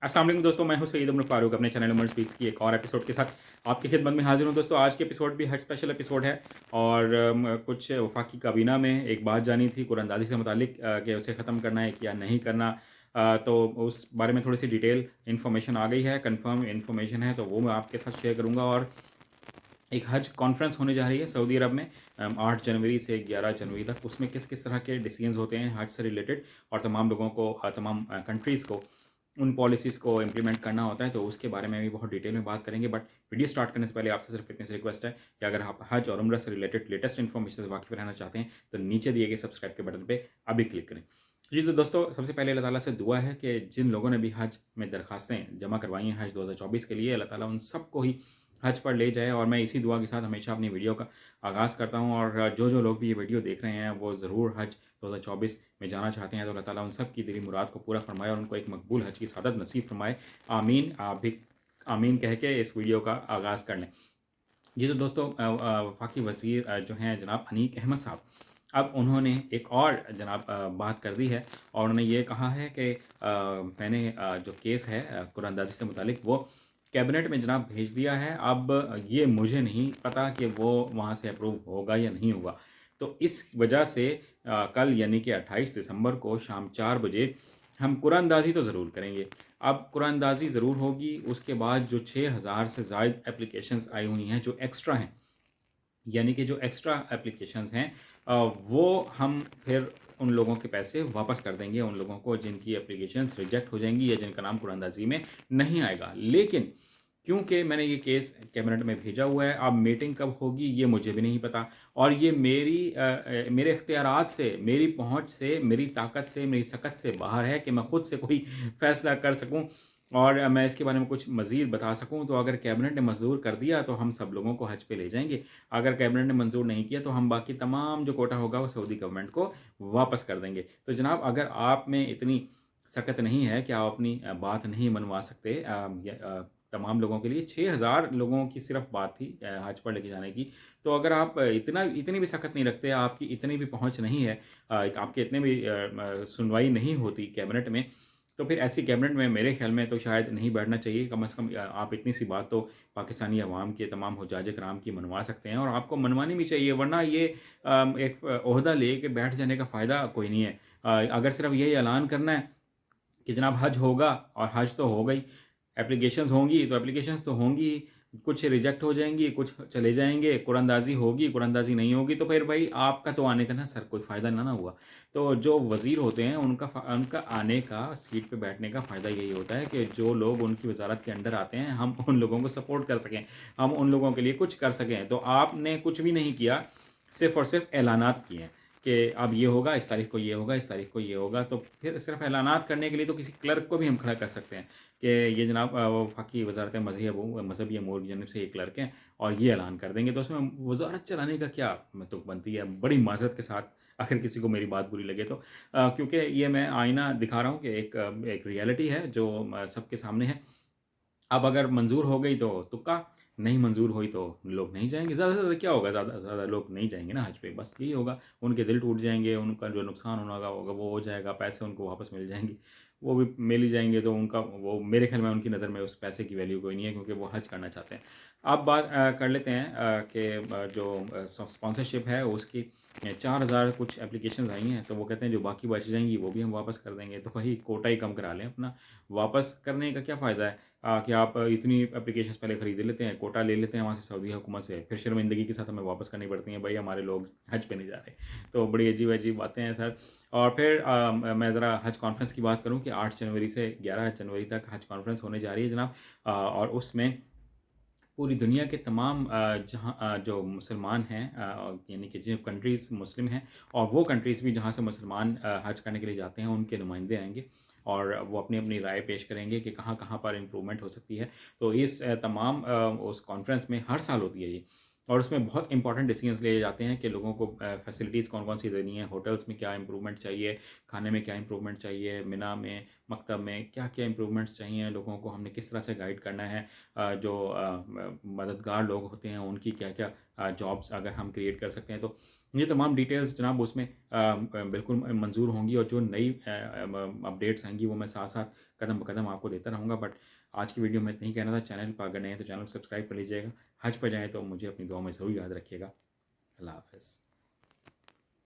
अस्सलाम वालेकुम दोस्तों, मैं हूं सईद उमर फारूक अपने चैनल उमर स्पीक्स की एक और एपिसोड के साथ आपकी खिदमत में हाजिर हूं। दोस्तों आज के एपिसोड भी हज स्पेशल एपिसोड है और कुछ वफाकी काबीना में एक बात जानी थी कुरानंदाज़ी से मुतालिक कि उसे ख़त्म करना है या नहीं करना। तो उस बारे में थोड़ी सी डिटेल इन्फॉर्मेशन आ गई है, कंफर्म इन्फॉर्मेशन है, तो वो मैं आपके साथ शेयर करूँगा। और एक हज कॉन्फ्रेंस होने जा रही है सऊदी अरब में 8 जनवरी से 11 जनवरी तक। उसमें किस किस तरह के डिसीजंस होते हैं हज से रिलेटेड और तमाम लोगों को तमाम कंट्रीज़ को उन पॉलिसीज़ को इम्प्लीमेंट करना होता है, तो उसके बारे में भी बहुत डिटेल में बात करेंगे। बट वीडियो स्टार्ट करने से पहले आपसे सिर्फ इतनी सी रिक्वेस्ट है कि अगर आप हज और उम्रह से रिलेटेड लेटेस्ट इन्फॉर्मेशन से वाकिफ़ रहना चाहते हैं तो नीचे दिए गए सब्सक्राइब के बटन पे अभी क्लिक करें। जी तो दोस्तों, सबसे पहले अल्लाह ताला से दुआ है कि जिन लोगों ने भी हज में दरखास्तें जमा करवाई हैं हज 2024 के लिए, अल्लाह ताला उन सबको ही हज पर ले जाए। और मैं इसी दुआ के साथ हमेशा अपनी वीडियो का आगाज़ करता हूँ। और जो लोग भी ये वीडियो देख रहे हैं वो ज़रूर हज 2024 में जाना चाहते हैं, तो अल्लाह ताला उन सब की दिली मुराद को पूरा फरमाए और उनको एक मकबूल हज की सादत नसीब फरमाए। आमीन। आप भी आमीन कह के इस वीडियो का आगाज़ कर लें। जी तो दोस्तों, वफाकी वज़ीर जो हैं जनाब अनीक अहमद साहब, अब उन्होंने एक और जनाब बात कर दी है और उन्होंने ये कहा है कि मैंने जो केस है कुरानंदाज़ी से मुतालिक वो कैबिनेट में जनाब भेज दिया है। अब ये मुझे नहीं पता कि वो वहाँ से अप्रूव होगा या नहीं होगा। तो इस वजह से कल यानी कि 28 दिसंबर को शाम 4 बजे हम कुरानंदाज़ी तो ज़रूर करेंगे। अब कुरानंदाज़ी ज़रूर होगी, उसके बाद जो 6000 से ज़ायद एप्लीकेशंस आई हुई हैं जो एक्स्ट्रा हैं, यानी कि जो एक्स्ट्रा एप्लीकेशंस हैं वो हम फिर उन लोगों के पैसे वापस कर देंगे, उन लोगों को जिनकी एप्लीकेशंस रिजेक्ट हो जाएंगी या जिनका नाम कुरानंदाज़ी में नहीं आएगा। लेकिन क्योंकि मैंने ये केस कैबिनेट में भेजा हुआ है, अब मीटिंग कब होगी ये मुझे भी नहीं पता। और ये मेरे इख्तियारात से, मेरी पहुंच से, मेरी ताकत से, मेरी सकत से बाहर है कि मैं खुद से कोई फ़ैसला कर सकूं और मैं इसके बारे में कुछ मज़ीद बता सकूं। तो अगर कैबिनेट ने मंजूर कर दिया तो हम सब लोगों को हज पे ले जाएंगे। अगर कैबिनेट ने मंजूर नहीं किया तो हम बाकी तमाम जो कोटा होगा वो सऊदी गवर्नमेंट को वापस कर देंगे। तो जनाब, अगर आप में इतनी सख्त नहीं है कि आप अपनी बात नहीं मनवा सकते तमाम लोगों के लिए, 6000 लोगों की सिर्फ बात थी हज पर लेके जाने की। तो अगर आप इतनी भी सख्त नहीं रखते, आपकी इतनी भी पहुंच नहीं है, आपके इतने भी सुनवाई नहीं होती कैबिनेट में, तो फिर ऐसी कैबिनेट में मेरे ख्याल में तो शायद नहीं बैठना चाहिए। कम से कम आप इतनी सी बात तो पाकिस्तानी अवाम के तमाम हुज्जाज कराम की मनवा सकते हैं और आपको मनवानी भी चाहिए। वरना ये एक ओहदा ले के बैठ जाने का फ़ायदा कोई नहीं है। अगर सिर्फ यही ऐलान करना है कि जनाब हज होगा और हज तो हो गई, एप्लीकेशंस होंगी तो एप्लीकेशंस तो होंगी, कुछ रिजेक्ट हो जाएंगी, कुछ चले जाएंगे, कुरानंदाज़ी होगी, कुरानंदाज़ी नहीं होगी, तो फिर भाई आपका तो आने का ना सर कोई फ़ायदा ना हुआ। तो जो वज़ीर होते हैं उनका आने का, सीट पे बैठने का फ़ायदा यही होता है कि जो लोग उनकी वजारत के अंडर आते हैं हम उन लोगों को सपोर्ट कर सकें, हम उन लोगों के लिए कुछ कर सकें। तो आपने कुछ भी नहीं किया, सिर्फ़ और सिर्फ ऐलानात किए हैं कि अब ये होगा, इस तारीख को ये होगा, इस तारीख को ये होगा। तो फिर सिर्फ ऐलानात करने के लिए तो किसी क्लर्क को भी हम खड़ा कर सकते हैं कि ये जनाब वफाकी वजारत मजहबी अमूर की जनब से ये क्लर्क हैं और ये ऐलान कर देंगे। तो उसमें वजारत चलाने का क्या तुक बनती है, बड़ी माजरत के साथ अगर किसी को मेरी बात बुरी लगे तो। क्योंकि ये मैं आईना दिखा रहा हूँ कि एक रियलिटी है जो सबके सामने है। अब अगर मंजूर हो गई तो तुक्का, नहीं मंजूर हुई तो लोग नहीं जाएंगे। ज़्यादा से ज़्यादा क्या होगा, ज़्यादा से ज़्यादा लोग नहीं जाएंगे ना हज पे, बस यही होगा। उनके दिल टूट जाएंगे, उनका जो नुकसान होगा वो हो जाएगा, पैसे उनको वापस मिल जाएंगे, वो भी मिल ही जाएंगे। तो उनका वो मेरे ख्याल में उनकी नज़र में उस पैसे की वैल्यू कोई नहीं है, क्योंकि वो हज करना चाहते हैं। अब बात कर लेते हैं कि जो स्पॉन्सरशिप है उसकी 4000 कुछ एप्लीकेशंस आई हैं, तो वो कहते हैं जो बाकी बच जाएंगी वो भी हम वापस कर देंगे। तो वही कोटा ही कम करा लें अपना, वापस करने का क्या फ़ायदा है कि आप इतनी एप्लीकेशंस पहले ख़रीद लेते हैं, कोटा ले लेते हैं वहाँ से सऊदी हुकूमत से, फिर शर्मिंदगी के साथ हमें वापस करनी पड़ती हैं, भाई हमारे लोग हज पे नहीं जा रहे। तो बड़ी अजीब अजीब बातें हैं सर। और फिर मैं ज़रा हज कॉन्फ्रेंस की बात करूँ कि 8 जनवरी से 11 जनवरी तक हज कॉन्फ्रेंस होने जा रही है जनाब। और उसमें पूरी दुनिया के तमाम जो मुसलमान हैं, यानी कि जो कंट्रीज़ मुस्लिम हैं और वो कंट्रीज़ भी जहाँ से मुसलमान हज करने के लिए जाते हैं, उनके नुमाइंदे आएंगे और वो अपनी अपनी राय पेश करेंगे कि कहाँ कहाँ पर इम्प्रूवमेंट हो सकती है। तो इस तमाम उस कॉन्फ्रेंस में हर साल होती है ये, और उसमें बहुत इंपॉर्टेंट डिसीजंस लिए जाते हैं कि लोगों को फैसिलिटीज़ कौन कौन सी देनी है, होटल्स में क्या इम्प्रूवमेंट चाहिए, खाने में क्या इम्प्रूवमेंट चाहिए, मिना में, मकतब में क्या क्या इम्प्रूवमेंट्स चाहिए लोगों को, हमने किस तरह से गाइड करना है, जो मददगार लोग होते हैं उनकी क्या क्या जॉब्स अगर हम क्रिएट कर सकते हैं। तो ये तमाम डिटेल्स जनाब उसमें बिल्कुल मंजूर होंगी और जो नई अपडेट्स आएंगी वो मैं साथ साथ कदम ब कदम आपको देता रहूँगा। बट आज की वीडियो में इतना ही कहना था। चैनल पर अगर नए हैं तो चैनल को सब्सक्राइब कर लीजिएगा। हज पे जाएँ तो मुझे अपनी दुआ में ज़रूर याद रखिएगा। अल्लाह हाफ़िज़।